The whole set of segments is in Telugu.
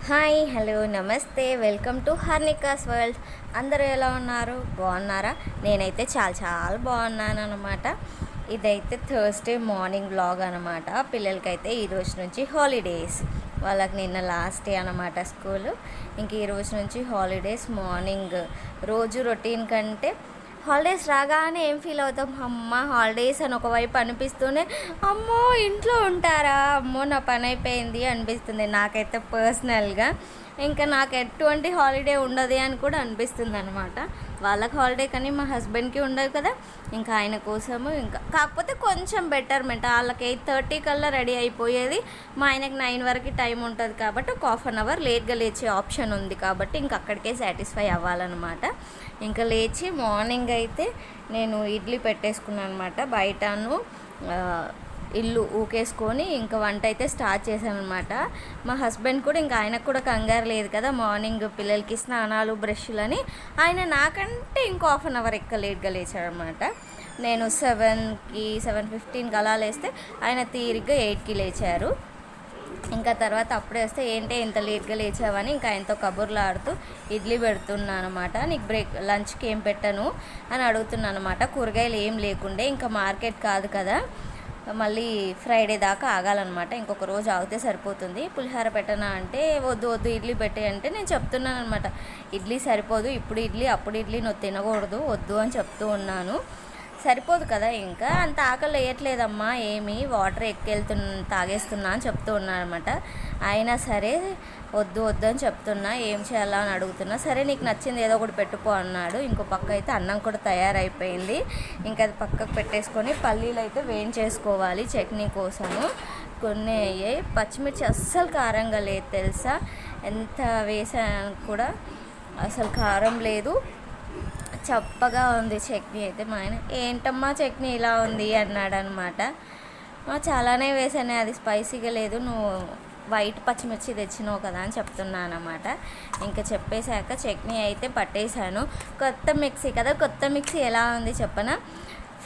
హాయ్ హలో నమస్తే వెల్కమ్ టు హర్నికాస్ వరల్డ్. అందరూ ఎలా ఉన్నారు? బాగున్నారా? నేనైతే చాలా బాగున్నాను అనమాట. ఇదైతే థర్స్డే మార్నింగ్ వ్లాగ్ అనమాట. పిల్లలకైతే ఈరోజు నుంచి హాలిడేస్. వాళ్ళకి నిన్న లాస్ట్ డే అనమాట స్కూల్. ఇంక ఈరోజు నుంచి హాలిడేస్. మార్నింగ్ రోజు రొటీన్ కంటే హాలిడేస్ రాగానే ఏం ఫీల్ అవుతాం, అమ్మ హాలిడేస్ అని ఒకవైపు అనిపిస్తూనే అమ్మో ఇంట్లో ఉంటారా, అమ్మో నా పని అయిపోయింది అనిపిస్తుంది నాకైతే పర్సనల్గా. ఇంకా నాకు ఎటువంటి హాలిడే ఉండదు అని కూడా అనిపిస్తుంది అనమాట. వాళ్ళకి హాలిడే కానీ మా హస్బెండ్కి ఉండదు కదా. ఇంకా ఆయన కోసము ఇంకా కాకపోతే కొంచెం బెటర్మెంట్, వాళ్ళకి 8:30 కల్లా రెడీ అయిపోయేది, మా ఆయనకి 9 వరకు టైం ఉంటుంది కాబట్టి ఒక ½ అన్ అవర్ లేట్గా లేచే ఆప్షన్ ఉంది కాబట్టి ఇంకా అక్కడికే సాటిస్ఫై అవ్వాలన్నమాట. ఇంకా లేచి మార్నింగ్ అయితే నేను ఇడ్లీ పెట్టేసుకున్నాను అనమాట. బయటను ఇల్లు ఊకేసుకొని ఇంకా వంట అయితే స్టార్ట్ చేశాను అనమాట. మా హస్బెండ్ కూడా ఇంకా ఆయనకు కూడా కంగారు లేదు కదా, మార్నింగ్ పిల్లలకి స్నానాలు బ్రష్లని ఆయన నాకంటే ఇంకో ½ అన్ అవర్ ఎక్కువ లేట్గా లేచాడనమాట. నేను 7:15కి అలా లేస్తే ఆయన తీరిగ్గా 8కి లేచారు. ఇంకా తర్వాత అప్పుడే వస్తే ఏంటి ఇంత లేట్గా లేచావని ఇంకా ఆయనతో కబుర్లు ఆడుతూ ఇడ్లీ పెడుతున్నాను అనమాట. నీకు లంచ్కి ఏం పెట్టను అని అడుగుతున్నాను అనమాట. కూరగాయలు ఏం లేకుండే, ఇంకా మార్కెట్ కాదు కదా, మళ్ళీ ఫ్రైడే దాకా ఆగాలన్నమాట. ఇంకొక రోజు ఆగితే సరిపోతుంది. పులిహోర పెట్టనా అంటే వద్దు ఇడ్లీ పెట్టే అంటే నేను చెప్తున్నాను అనమాట. ఇడ్లీ సరిపోదు, ఇప్పుడు ఇడ్లీ అప్పుడు ఇడ్లీ నువ్వు తినకూడదు, వద్దు అని చెప్తూ ఉన్నాను. సరిపోదు కదా, ఇంకా అంత ఆకలి వేయట్లేదమ్మా, ఏమి వాటర్ తాగేస్తున్నా అని చెప్తూ ఉన్నాను అనమాట. అయినా సరే వద్దు అని చెప్తున్నా, ఏం చేయాలా అని అడుగుతున్నా. సరే నీకు నచ్చింది ఏదో ఒకటి పెట్టుకో అన్నాడు. ఇంకో పక్క అయితే అన్నం కూడా తయారైపోయింది. ఇంకా అది పక్కకు పెట్టేసుకొని పల్లీలు అయితే వేయించేసుకోవాలి చట్నీ కోసము. కొన్ని అయ్యాయి. పచ్చిమిర్చి అస్సలు కారంగా లేదు తెలుసా, ఎంత వేసాను కూడా అసలు కారం లేదు, చప్పగా ఉంది చట్నీ అయితే. మా ఆయన ఏంటమ్మా చట్నీ ఇలా ఉంది అన్నాడు అనమాట. చాలానే వేసాను, అది స్పైసీగా లేదు, నువ్వు వైట్ పచ్చిమిర్చి తెచ్చినావు కదా అని చెప్తున్నాను అనమాట. ఇంకా చెప్పేశాక చట్నీ అయితే పట్టేశాను. కొత్త మిక్సీ కదా, కొత్త మిక్సీ ఎలా ఉంది చెప్పనా,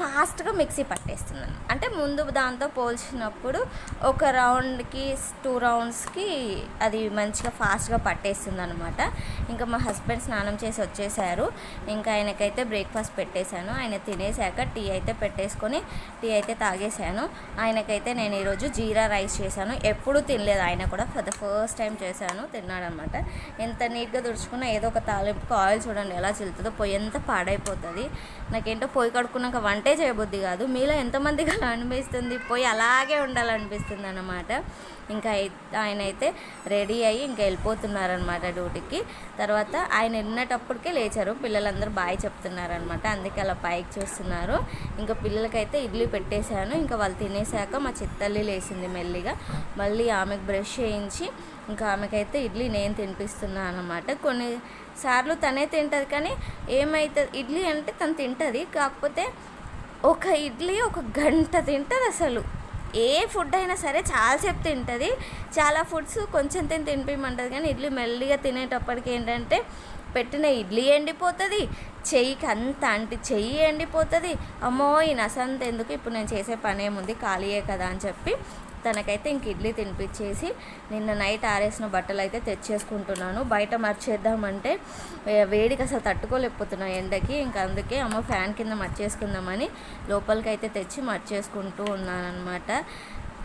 ఫాస్ట్గా మిక్సీ పట్టేస్తున్నాను. అంటే ముందు దాంతో పోల్చినప్పుడు ఒక రౌండ్కి 2 రౌండ్స్కి అది మంచిగా ఫాస్ట్గా పట్టేస్తుంది అనమాట. ఇంకా మా హస్బెండ్ స్నానం చేసి వచ్చేసారు. ఇంకా ఆయనకైతే బ్రేక్ఫాస్ట్ పెట్టేశాను. ఆయన తినేసాక టీ అయితే పెట్టేసుకొని టీ అయితే తాగేశాను. ఆయనకైతే నేను ఈరోజు జీరా రైస్ చేశాను. ఎప్పుడూ తినలేదు, ఆయన కూడా ఫర్ ద ఫస్ట్ టైం చేశాను, తిన్నాడనమాట. ఎంత నీట్గా తుడుచుకున్నా ఏదో ఒక తాలింపుకి ఆయిల్ చూడండి ఎలా చిల్లుతుందో, పొయ్యి ఎంత పాడైపోతుంది. నాకేంటో పొయ్యి కడుక్కున్నాక వంటే చేయబుద్ధి కాదు. మీలో ఎంతమందికి అలా అనిపిస్తుంది, పోయి అలాగే ఉండాలనిపిస్తుంది అన్నమాట. ఇంకా ఆయన అయితే రెడీ అయ్యి ఇంకా వెళ్ళిపోతున్నారనమాట డ్యూటీకి. తర్వాత ఆయన వెళ్ళినప్పటికే లేచారు, పిల్లలందరూ బాయ్ చెప్తున్నారనమాట, అందుకే అలా పైకి చూస్తున్నారు. ఇంకా పిల్లలకైతే ఇడ్లీ పెట్టేశాను. ఇంకా వాళ్ళు తినేసాక మా చిత్తల్లి లేచింది మెల్లిగా, మళ్ళీ ఆమెకు బ్రష్ చేయించి ఇంకా ఆమెకైతే ఇడ్లీ నేను తినిపిస్తున్నాను అనమాట. కొన్నిసార్లు తనే తింటుంది, కానీ ఏమవుతుంది ఇడ్లీ అంటే తను తింటుంది, కాకపోతే ఒక ఇడ్లీ 1 గంట తింటుంది. అసలు ఏ ఫుడ్ అయినా సరే చాలాసేపు తింటుంది. చాలా ఫుడ్స్ కొంచెం తినిపించమంటుంది, కానీ ఇడ్లీ మెల్లిగా తినేటప్పటికి ఏంటంటే పెట్టిన ఇడ్లీ ఎండిపోతుంది, చెయ్యికి అంత చెయ్యి ఎండిపోతుంది. అమ్మో ఈ నసంత ఎందుకు, ఇప్పుడు నేను చేసే పని ఏముంది, ఖాళీయే కదా అని చెప్పి తనకైతే ఇంక ఇడ్లీ తినిపించేసి నిన్న నైట్ ఆరేసిన బట్టలు అయితే తెచ్చేసుకుంటున్నాను. బయట మర్చేద్దామంటే వేడికి అసలు తట్టుకోలేకపోతున్నాను ఎండకి. ఇంకా అందుకే అమ్మ ఫ్యాన్ కింద మర్చేసుకుందామని లోపలికైతే తెచ్చి మర్చేసుకుంటూ ఉన్నాను అనమాట.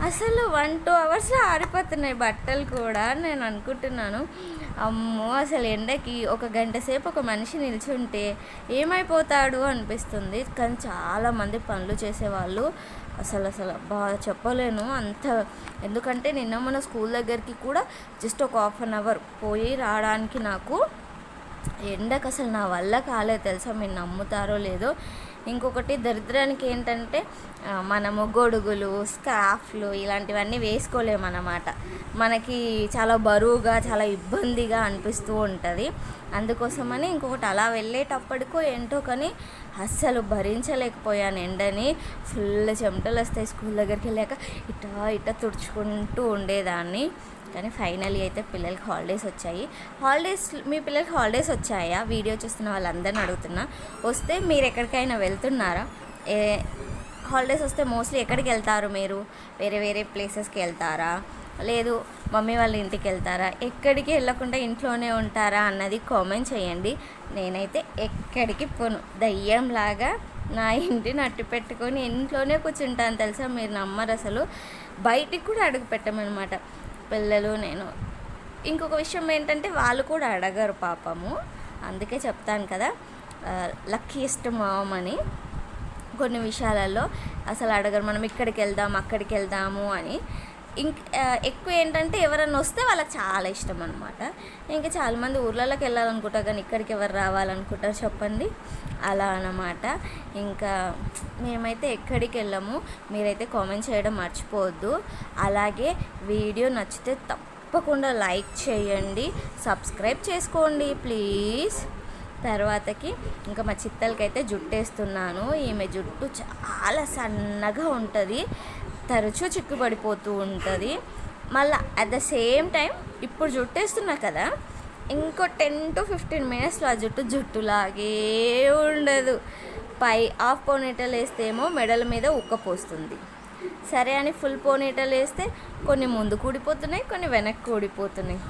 అసలు 1-2 అవర్స్లో ఆరిపోతున్నాయి బట్టలు కూడా. నేను అనుకుంటున్నాను అమ్మో అసలు ఎండకి 1 గంట సేపు ఒక మనిషి నిల్చుంటే ఏమైపోతాడు అనిపిస్తుంది. కానీ చాలామంది పనులు చేసేవాళ్ళు అసలు బాగా చెప్పలేను అంత. ఎందుకంటే నిన్న మన స్కూల్ దగ్గరికి కూడా జస్ట్ ఒక ½ అన్ అవర్ పోయి రావడానికి నాకు ఎండకు అసలు నా వల్ల కాలేదు తెలుసా, మీరు నమ్ముతారో లేదో. ఇంకొకటి దరిద్రానికి ఏంటంటే మనము గొడుగులు స్కార్ఫ్లు ఇలాంటివన్నీ వేసుకోలేమన్నమాట. మనకి చాలా బరువుగా చాలా ఇబ్బందిగా అనిపిస్తూ ఉంటుంది. అందుకోసమని ఇంకొకటి అలా వెళ్ళేటప్పటికో ఏంటో కానీ అస్సలు భరించలేకపోయాను ఎండని. ఫుల్ చెమటలు వస్తాయి స్కూల్ దగ్గరికి వెళ్ళాక, ఇట్లా తుడుచుకుంటూ ఉండేదాన్ని. కానీ ఫైనలీ అయితే పిల్లలకి హాలిడేస్ వచ్చాయి. మీ పిల్లలకి హాలిడేస్ వచ్చాయా? వీడియో చూస్తున్న వాళ్ళందరిని అడుగుతున్నా. వస్తే మీరు ఎక్కడికైనా వెళ్తున్నారా? హాలిడేస్ వస్తే మోస్ట్లీ ఎక్కడికి వెళ్తారు మీరు? వేరే ప్లేసెస్కి వెళ్తారా? లేదు మమ్మీ వాళ్ళ ఇంటికి వెళ్తారా, ఎక్కడికి వెళ్ళకుండా ఇంట్లోనే ఉంటారా అన్నది కామెంట్ చేయండి. నేనైతే ఎక్కడికి పోను, దయ్యంలాగా నా ఇంటిని అట్టు పెట్టుకొని ఇంట్లోనే కూర్చుంటాను తెలుసా. మీరు నమ్మరు అసలు. బయటికి కూడా అడుగు పెట్టమన్నమాట పిల్లలు నేను. ఇంకొక విషయం ఏంటంటే వాళ్ళు కూడా అడగరు పాపము. అందుకే చెప్తాను కదా లక్కీయెస్ట్ మామ్ అని. కొన్ని విషయాలలో అసలు అడగరు. మనం ఇక్కడికి వెళ్దాం అక్కడికి వెళ్దాము అని. ఎక్కువ ఏంటంటే ఎవరన్నా వస్తే వాళ్ళకి చాలా ఇష్టం అనమాట. ఇంకా చాలామంది ఊర్లలోకి వెళ్ళాలనుకుంటారు కానీ ఇక్కడికి ఎవరు రావాలనుకుంటారు చెప్పండి, అలా అన్నమాట. ఇంకా మేమైతే ఎక్కడికి వెళ్ళాము. మీరైతే కామెంట్ చేయడం మర్చిపోవద్దు. అలాగే వీడియో నచ్చితే తప్పకుండా లైక్ చేయండి, సబ్స్క్రైబ్ చేసుకోండి ప్లీజ్. తర్వాతకి ఇంకా మా చిత్తలకైతే జుట్టేస్తున్నాను. ఈమె జుట్టు చాలా సన్నగా ఉంటుంది, తరచూ చిక్కుపడిపోతూ ఉంటుంది. మళ్ళీ అట్ ద సేమ్ టైం ఇప్పుడు జుట్టేస్తున్నా కదా, ఇంకో 10 to 15 మినిట్స్లో ఆ జుట్టులాగే ఉండదు. పై హాఫ్ పోనీటలు వేస్తే ఏమో మెడల మీద ఉక్కపోస్తుంది. సరే అని ఫుల్ పోనీటలు వేస్తే కొన్ని ముందు కూడిపోతున్నాయి, కొన్ని వెనక్కి కూడిపోతున్నాయి.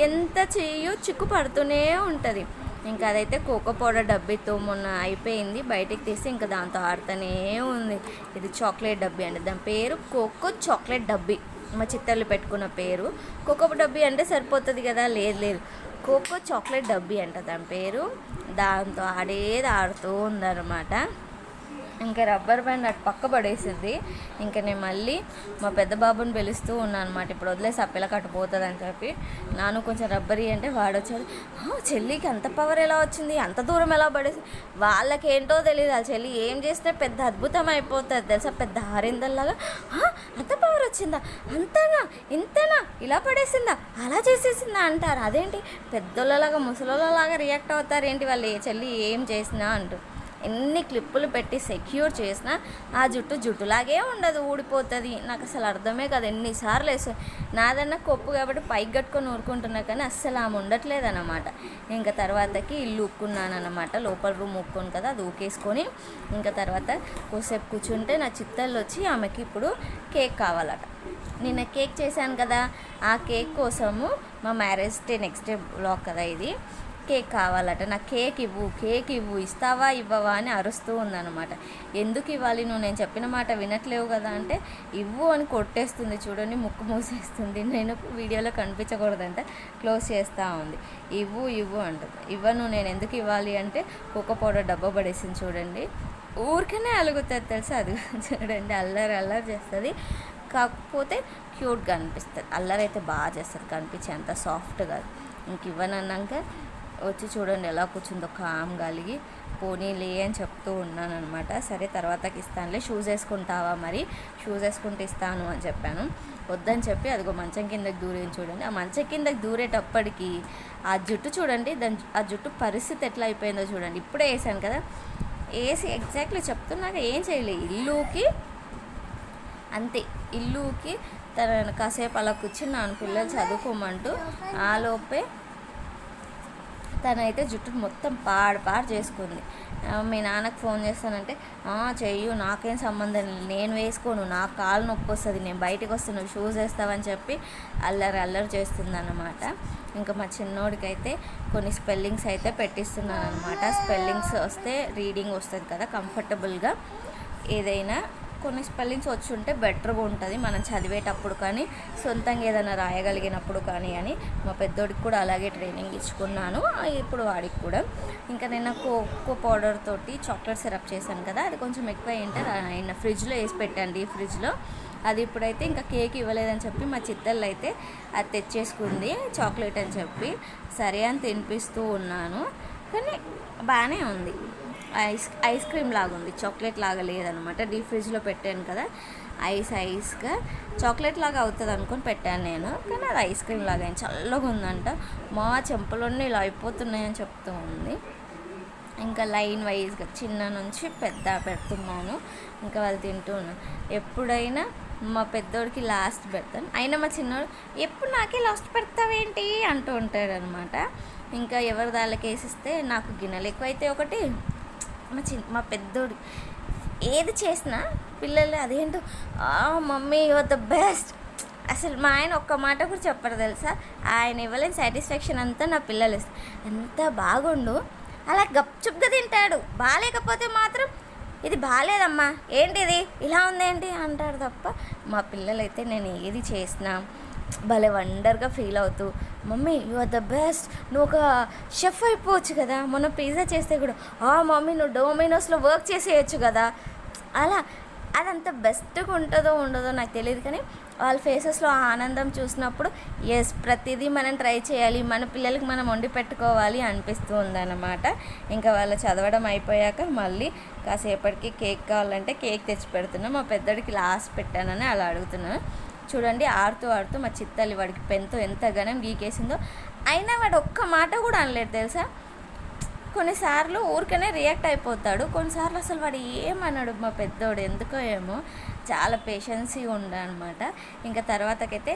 ఎంత చెయ్యో చిక్కు పడుతూనే ఉంటుంది. ఇంకా అదైతే కోకో పౌడర్ డబ్బీతో మొన్న అయిపోయింది, బయటికి తీసి ఇంకా దాంతో ఆడుతూనే ఉంది. ఇది చాక్లెట్ డబ్బీ అండి, దాని పేరు కోకో చాక్లెట్ డబ్బీ. మా చిత్తలు పెట్టుకున్న పేరు. కోకో డబ్బీ అంటే సరిపోతుంది కదా, లేదు కోకో చాక్లెట్ డబ్బీ అంట దాని పేరు. దాంతో ఆడుతూ ఉందన్నమాట. ఇంకా రబ్బర్ బ్యాండ్ అటు పక్క పడేసింది. ఇంకా నేను మళ్ళీ మా పెద్ద బాబుని పిలుస్తూ ఉన్నాను అనమాట. ఇప్పుడు వదిలేసి ఆ పిల్ల కట్టుపోతుంది అని చెప్పి. నాను కొంచెం రబ్బరీ అంటే వాడొచ్చాడు. చెల్లికి అంత పవర్ ఎలా వచ్చింది, అంత దూరం ఎలా పడేసింది, వాళ్ళకి ఏంటో తెలియదు. ఆ చెల్లి ఏం చేస్తే పెద్ద అద్భుతం అయిపోతుంది తెలుసా, పెద్ద హారిందల్లాగా. అంత పవర్ వచ్చిందా, అంతేనా, ఇంతేనా, ఇలా పడేసిందా, అలా చేసేసిందా అంటారు. అదేంటి పెద్దోళ్ళలాగా ముసలోళ్ళలాగా రియాక్ట్ అవుతారు ఏంటి వాళ్ళు, ఏ చెల్లి ఏం చేసినా అంటూ. ఎన్ని క్లిప్పులు పెట్టి సెక్యూర్ చేసినా ఆ జుట్టులాగే ఉండదు, ఊడిపోతుంది. నాకు అసలు అర్థమే కదా, ఎన్నిసార్లు వేస్తాను. నాదన్నా కొప్పు కాబట్టి పైకి కట్టుకొని ఊరుకుంటున్నా కానీ అస్సలు ఆమె ఉండట్లేదు అన్నమాట. ఇంకా తర్వాతకి ఇల్లు ఊక్కున్నాను అనమాట. లోపల రూమ్ ఊక్కోను కదా, అది ఊకేసుకొని ఇంకా తర్వాత కొద్దిసేపు కూర్చుంటే నా చిత్తల్లో వచ్చి ఆమెకి ఇప్పుడు కేక్ కావాలట. నిన్న కేక్ చేశాను కదా, ఆ కేక్ కోసము మా marriage day next day blog కదా ఇది, కేక్ కావాలట. నాకు కేక్ ఇవ్వు ఇస్తావా ఇవ్వవా అని అరుస్తూ ఉందన్నమాట. ఎందుకు ఇవ్వాలి, నువ్వు నేను చెప్పిన మాట వినట్లేవు కదా అంటే ఇవ్వు అని కొట్టేస్తుంది చూడండి, ముక్కు మూసేస్తుంది. నేను వీడియోలో కనిపించకూడదంట క్లోజ్ చేస్తూ ఉంది. ఇవ్వు అంటుంది. ఇవ్వను, నేను ఎందుకు ఇవ్వాలి అంటే కోకో పౌడర్ డబ్బా పడేసింది చూడండి. ఊరికనే అలుగుతుంది తెలుసా, అది చూడండి అల్లరి చేస్తుంది. కాకపోతే క్యూట్గా అనిపిస్తుంది. అల్లరైతే బాగా చేస్తుంది, కనిపించే అంత సాఫ్ట్ కాదు. ఇంక ఇవ్వనన్నాక వచ్చి చూడండి ఎలా కూర్చుందో కామ్ కలిగి. పోనీలే అని చెప్తూ ఉన్నాను అనమాట. సరే తర్వాతకి ఇస్తానులే, షూస్ వేసుకుంటావా మరి, షూస్ వేసుకుంటే ఇస్తాను అని చెప్పాను. వద్దని చెప్పి అదిగో మంచం కిందకి దూరేని చూడండి. ఆ మంచం కిందకి దూరేటప్పటికి ఆ జుట్టు చూడండి, ఆ జుట్టు పరిస్థితి ఎట్లా అయిపోయిందో చూడండి. ఇప్పుడే వేసాను కదా, వేసి ఎగ్జాక్ట్లీ చెప్తున్నాక ఏం చేయలేదు. ఇల్లుకి తన కాసేపు అలా కూర్చున్నాను పిల్లలు చదువుకోమంటూ. ఆ లోపే తనైతే జుట్టును మొత్తం పాడు చేసుకుంది. మీ నాన్నకు ఫోన్ చేస్తానంటే చెయ్యు, నాకేం సంబంధం, నేను వేసుకోను, నాకు కాలు నొప్పి వస్తుంది, నేను బయటకు వస్తాను, నువ్వు షూస్ వేస్తావని చెప్పి అల్లరి చేస్తుంది అన్నమాట. ఇంకా మా చిన్నోడికైతే కొన్ని స్పెల్లింగ్స్ అయితే పెట్టిస్తున్నాను అనమాట. స్పెల్లింగ్స్ వస్తే రీడింగ్ వస్తుంది కదా కంఫర్టబుల్గా. ఏదైనా కొన్ని స్పెల్లింగ్స్ వచ్చి ఉంటే బెటర్గా ఉంటుంది మనం చదివేటప్పుడు కానీ, సొంతంగా ఏదైనా రాయగలిగినప్పుడు కానీ అని. మా పెద్దోడికి కూడా అలాగే ట్రైనింగ్ ఇచ్చుకున్నాను, ఇప్పుడు వాడికి కూడా. ఇంకా నేను కోకో పౌడర్ తోటి చాక్లెట్ సిరప్ చేశాను కదా, అది కొంచెం ఎక్కువ ఆయన ఫ్రిడ్జ్లో వేసి పెట్టండి, ఈ ఫ్రిడ్జ్లో. అది ఇప్పుడైతే ఇంకా కేక్ ఇవ్వలేదని చెప్పి మా చిత్తళ్ళు అయితే అది తెచ్చేసుకుంది చాక్లెట్ అని చెప్పి. సరే అని తినిపిస్తూ ఉన్నాను, కానీ బాగానే ఉంది. ఐస్ క్రీమ్ లాగా ఉంది, చాక్లెట్ లాగా లేదనమాట. డీప్ ఫ్రిడ్జ్లో పెట్టాను కదా, ఐస్గా చాక్లెట్ లాగా అవుతుంది అనుకొని పెట్టాను నేను, కానీ అది ఐస్ క్రీమ్ లాగా చల్లగా ఉందంట. మా చెంపలన్నీ ఇలా అయిపోతున్నాయని చెప్తూ ఉంది. ఇంకా లైన్ వైజ్గా చిన్న నుంచి పెద్ద పెడుతున్నాను, ఇంకా వాళ్ళు తింటూ ఉన్నాను. ఎప్పుడైనా మా పెద్దోడికి లాస్ట్ పెడతాను, అయినా మా చిన్నోడు ఎప్పుడు నాకే లాస్ట్ పెడతావేంటి అంటూ ఉంటాడు అనమాట. ఇంకా ఎవరి దాళ్ళకి వేసిస్తే నాకు గిన్నెలు ఎక్కువైతే ఒకటి, మా పెద్దోడు ఏది చేసినా పిల్లలు అదేంటో మమ్మీ యువర్ ద బెస్ట్ అసలు మా ఆయన ఒక్క మాట కూడా చెప్పరు తెలుసా. ఆయన ఇవ్వలేని సాటిస్ఫాక్షన్ అంతా నా పిల్లలు ఇస్తారు. ఎంత బాగుండు అలా గప్చుప్గా తింటాడు. బాగాలేకపోతే మాత్రం ఇది బాగాలేదమ్మా, ఏంటిది ఇలా ఉందేంటి అంటాడు తప్ప, మా పిల్లలైతే నేను ఏది చేసినా భలే వండర్గా ఫీల్ అవుతూ, mummy you are the best, నువ్వు ఒక షెఫ్ అయిపోవచ్చు కదా, మొన్న పిజ్జా చేస్తే కూడా మమ్మీ నువ్వు డొమినోస్లో వర్క్ చేసేయచ్చు కదా. అలా అదంత బెస్ట్గా ఉంటుందో ఉండదో నాకు తెలియదు, కానీ వాళ్ళ ఫేసెస్లో ఆనందం చూసినప్పుడు ఎస్ ప్రతిదీ మనం ట్రై చేయాలి, మన పిల్లలకి మనం వండి పెట్టుకోవాలి అనిపిస్తూ ఉందన్నమాట. ఇంకా వాళ్ళు చదవడం అయిపోయాక మళ్ళీ కాసేపటికి కేక్ కావాలంటే కేక్ తెచ్చి పెడుతున్నాను. మా పెద్దడికి లాస్ట్ పెట్టానని అలా అడుగుతున్నాను. చూడండి ఆడుతూ ఆడుతూ మా చిత్తల్లి వాడికి పెన్తో ఎంత ఘనం గీకేసిందో, అయినా వాడు ఒక్క మాట కూడా అనలేడు తెలుసా. కొన్నిసార్లు ఊరికనే రియాక్ట్ అయిపోతాడు, కొన్నిసార్లు అసలు వాడు ఏమన్నాడు మా పెద్దోడు, ఎందుకో ఏమో చాలా పేషెన్సీ ఉండనమాట. ఇంకా తర్వాతకైతే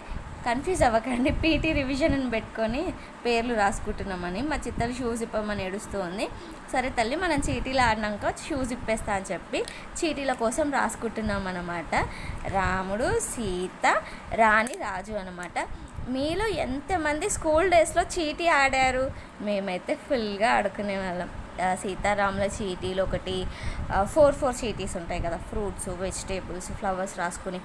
కన్ఫ్యూజ్ అవ్వకండి, పీటీ రివిజన్ అని పెట్టుకొని పేర్లు రాసుకుంటున్నామని. మా చిత్తలు షూస్ ఇప్పమని ఏడుస్తూ ఉంది. సరే తల్లి మనం చీటీలు ఆడినాక షూస్ ఇప్పేస్తా అని చెప్పి చీటీల కోసం రాసుకుంటున్నాం అన్నమాట. రాముడు, సీత, రాణి, రాజు అనమాట. మీలో ఎంతమంది స్కూల్ డేస్లో చీటీ ఆడారు? మేమైతే ఫుల్గా ఆడుకునే వాళ్ళం. సీతారాముల చీటీలు ఒకటి 4 చీటీస్ ఉంటాయి కదా, ఫ్రూట్స్, వెజిటేబుల్స్, ఫ్లవర్స్ రాసుకుని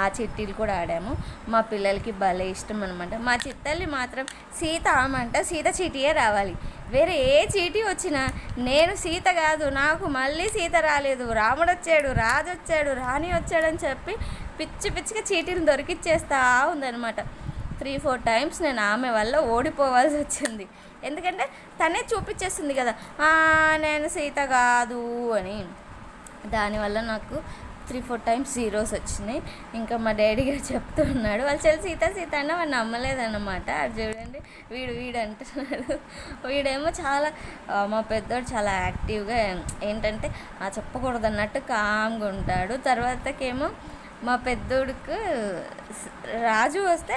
ఆ చీటీలు కూడా ఆడాము. మా పిల్లలకి భలే ఇష్టం అనమాట. మా చిత్తల్లి మాత్రం సీత ఆమంట సీత చీటీయే రావాలి, వేరే ఏ చీటీ వచ్చినా నేను సీత కాదు, నాకు మళ్ళీ సీత రాలేదు, రాముడు వచ్చాడు, రాజు వచ్చాడు, రాణి వచ్చాడని చెప్పి పిచ్చిగా చీటీలు దొరికిచ్చేస్తా ఉందన్నమాట. 3-4 టైమ్స్ నేను ఆమె వల్ల ఓడిపోవాల్సి వచ్చింది. ఎందుకంటే తనే చూపించేస్తుంది కదా నేను సీత కాదు అని. దానివల్ల నాకు 3-4 టైమ్స్ జీరోస్ వచ్చినాయి. ఇంకా మా డాడీ గారు చెప్తూ ఉన్నాడు, వాళ్ళు చెల్లి సీత అన్న వాడు నమ్మలేదన్నమాట. అది చూడండి వీడు అంటున్నాడు. వీడేమో చాలా మా పెద్దోడు చాలా యాక్టివ్గా ఏంటంటే చెప్పకూడదు అన్నట్టు కామ్గా ఉంటాడు. తర్వాతకేమో మా పెద్దోడికి రాజు వస్తే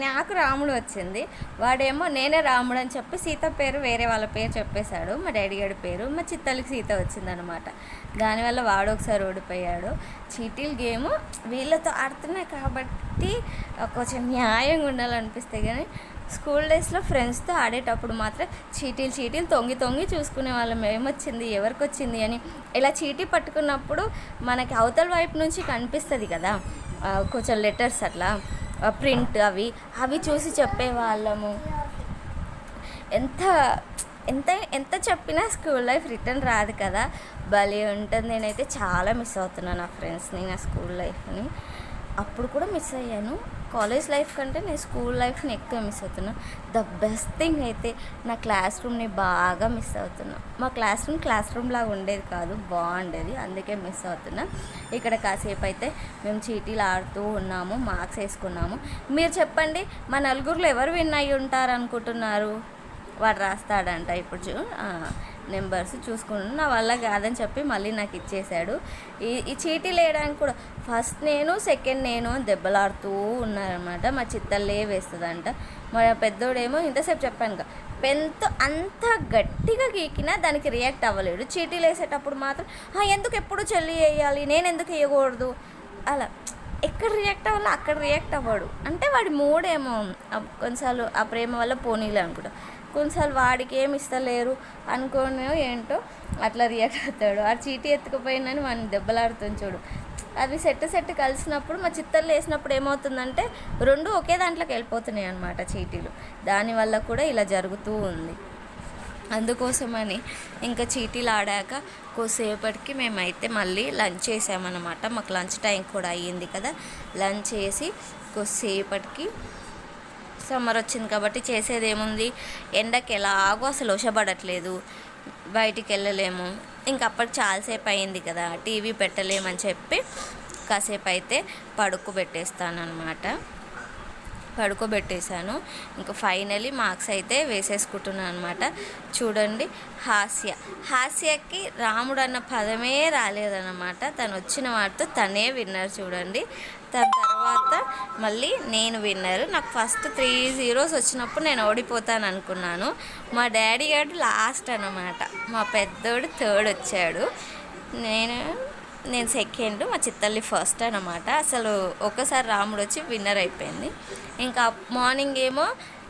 నాకు రాముడు వచ్చింది. వాడేమో నేనే రాముడు అని చెప్పి సీత పేరు వేరే వాళ్ళ పేరు చెప్పేశాడు, మా డాడీ గారి పేరు. మా చిత్తలకి సీత వచ్చిందనమాట. దానివల్ల వాడు ఒకసారి ఓడిపోయాడు. చీటీలు గేము వీళ్ళతో ఆడుతున్నాయి కాబట్టి కొంచెం న్యాయంగా ఉండాలనిపిస్తాయి, కానీ స్కూల్ డేస్లో ఫ్రెండ్స్తో ఆడేటప్పుడు మాత్రం చీటీలు తొంగి చూసుకునే వాళ్ళం, ఏమొచ్చింది ఎవరికి వచ్చింది అని. ఇలా చీటీ పట్టుకున్నప్పుడు మనకి అవతల వైపు నుంచి కనిపిస్తుంది కదా కొంచెం లెటర్స్ అట్లా ప్రింట్ అవి చూసి చెప్పేవాళ్ళము. ఎంత ఎంత ఎంత చెప్పినా స్కూల్ లైఫ్ రిటర్న్ రాదు కదా, భలే ఉంటుంది. నేనైతే చాలా మిస్ అవుతున్నాను నా ఫ్రెండ్స్ని, నా స్కూల్ లైఫ్ని. అప్పుడు కూడా మిస్ అయ్యాను, కాలేజ్ లైఫ్ కంటే నేను స్కూల్ లైఫ్ని ఎక్కువ మిస్ అవుతున్నాను. ద బెస్ట్ థింగ్ అయితే నా క్లాస్ రూమ్ని బాగా మిస్ అవుతున్నా. మా క్లాస్ రూమ్ లాగా ఉండేది కాదు, బాగుండేది, అందుకే మిస్ అవుతున్నా. ఇక్కడ కాసేపు అయితే మేము చీటీలు ఆడుతూ ఉన్నాము, మార్క్స్ వేసుకున్నాము. మీరు చెప్పండి మా నలుగురిలో ఎవరు విన్ అయ్యి ఉంటారు అనుకుంటున్నారు? వాడు రాస్తాడంట ఇప్పుడు నెంబర్స్ చూసుకున్నాను, నా వల్ల కాదని చెప్పి మళ్ళీ నాకు ఇచ్చేశాడు. ఈ చీటీలు వేయడానికి కూడా ఫస్ట్ నేను సెకండ్ నేను అని దెబ్బలాడుతూ ఉన్నారనమాట. మా చిత్తల్లే వేస్తుందంట. మా పెద్దోడేమో ఇంతసేపు చెప్పాను కదా, పెన్తో అంత గట్టిగా గీకినా దానికి రియాక్ట్ అవ్వలేడు. చీటీలు వేసేటప్పుడు మాత్రం ఎందుకు ఎప్పుడు చెల్లి వేయాలి, నేను ఎందుకు వేయకూడదు, అలా ఎక్కడ రియాక్ట్ అవ్వాలో అక్కడ రియాక్ట్ అవ్వడు. అంటే వాడి మూడేమో కొన్నిసార్లు ఆ ప్రేమ వల్ల పోనీలే అనుకుంటా, కొన్నిసార్లు వాడికి ఏమి ఇస్తలేరు అనుకోని ఏంటో అట్లా రియాక్ట్ అవుతాడు. ఆ చీటీ ఎత్తుకుపోయిందని వాడిని దెబ్బలాడుతుంది చూడు. అవి సెట్ కలిసినప్పుడు మా చిత్తర్లు వేసినప్పుడు ఏమవుతుందంటే రెండు ఒకే దాంట్లోకి వెళ్ళిపోతున్నాయి అన్నమాట చీటీలు. దానివల్ల కూడా ఇలా జరుగుతూ ఉంది. అందుకోసమని ఇంకా చీటీలు ఆడాక కొద్దిసేపటికి మేమైతే మళ్ళీ లంచ్ చేసామన్నమాట. మాకు లంచ్ టైం కూడా అయ్యింది కదా, లంచ్ చేసి కొద్దిసేపటికి సమ్మర్ వచ్చింది కాబట్టి చేసేది ఏముంది, ఎండకి ఎలాగో అసలు వశపడట్లేదు, బయటికి వెళ్ళలేము. ఇంకా అప్పటికి చాలాసేపు అయింది కదా, టీవీ పెట్టలేమని చెప్పి కాసేపు అయితే పడుకోబెట్టేశాను. ఇంకా ఫైనలీ మార్క్స్ అయితే వేసేసుకుంటున్నాను అనమాట. చూడండి హాస్యకి రాముడు అన్న పదమే రాలేదన్నమాట. తను వచ్చిన వాటితో తనే విన్నర్ చూడండి. దాని తర్వాత మళ్ళీ నేను విన్నర్. నాకు ఫస్ట్ 3 zeros వచ్చినప్పుడు నేను ఓడిపోతాను అనుకున్నాను. మా డాడీ గారు లాస్ట్ అన్నమాట, మా పెద్దోడు థర్డ్ వచ్చాడు. నేను నేను సెకండ్, మా చిత్తల్లి ఫస్ట్ అనమాట. అసలు ఒకసారి రాముడు వచ్చి విన్నర్ అయిపోయింది. ఇంకా మార్నింగ్ ఏమో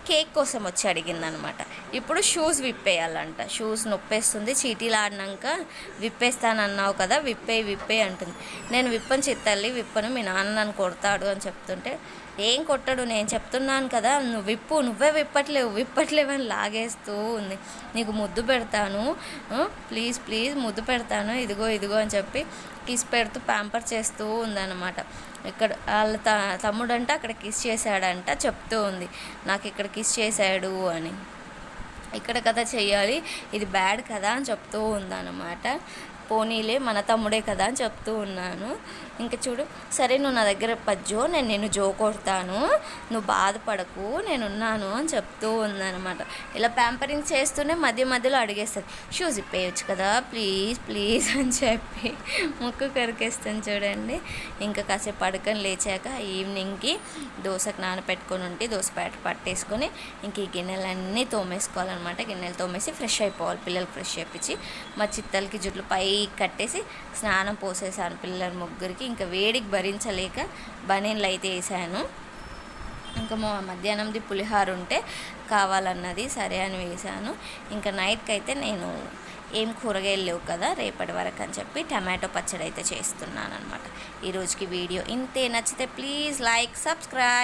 కేక్ కోసం వచ్చి అడిగిందనమాట. ఇప్పుడు షూస్ విప్పేయాలంట. షూస్ నొప్పేస్తుంది, చీటీలు ఆడినాక విప్పేస్తానన్నావు కదా, విప్పే అంటుంది. నేను విప్పను చిత్తల్లి, విప్పను, మీ నాన్న నన్ను కొడతాడు అని చెప్తుంటే, ఏం కొట్టడు, నేను చెప్తున్నాను కదా, నువ్వే విప్పట్లేవు అని లాగేస్తూ ఉంది. నీకు ముద్దు పెడతాను, ప్లీజ్ ముద్దు పెడతాను, ఇదిగో అని చెప్పి కిస్ పెడుతూ ప్యాంపర్ చేస్తూ ఉందన్నమాట. ఇక్కడ వాళ్ళ తమ్ముడంట అక్కడ కిస్ చేశాడంట, చెప్తూ ఉంది నాకు ఇక్కడ కిస్ చేశాడు అని. ఇక్కడ కదా చెయ్యాలి, ఇది బ్యాడ్ కదా అని చెప్తూ ఉందన్నమాట. పోనీలే మన తమ్ముడే కదా అని చెప్తూ ఉన్నాను. ఇంకా చూడు, సరే నువ్వు నా దగ్గర పజ్జో, నేను నిన్ను జో కొడతాను, నువ్వు బాధపడకు, నేనున్నాను అని చెప్తూ ఉందన్నమాట. ఇలా ప్యాంపరింగ్ చేస్తూనే మధ్యలో అడిగేస్తుంది, షూస్ ఇప్పేయచ్చు కదా, ప్లీజ్ అని చెప్పి ముక్కు కరికేస్తాను చూడండి. ఇంకా కాసేపు పడుకొని లేచాక ఈవినింగ్కి దోశకు నానపెట్టుకొని ఉంటే దోశ పట్టేసుకొని ఇంక ఈ గిన్నెలన్నీ తోమేసుకోవాలన్నమాట. గిన్నెలు తోమేసి ఫ్రెష్ అయిపోవాలి, పిల్లలకి ఫ్రెష్ చేయించి మా చిత్తలకి జుట్లు పై కట్టేసి స్నానం పోసేసాను పిల్లల ముగ్గురికి. ఇంకా వేడికి భరించలేక బనీన్లు అయితే వేసాను. ఇంకా మధ్యాహ్నంది పులిహార ఉంటే కావాలన్నది, సరే అని వేసాను. ఇంకా నైట్కి అయితే నేను ఏం కూరగాయలు లేవు కదా రేపటి వరకు అని చెప్పి టమాటో పచ్చడి అయితే చేస్తున్నాను అనమాట. ఈరోజుకి వీడియో ఇంతే. నచ్చితే ప్లీజ్ లైక్, సబ్స్క్రైబ్.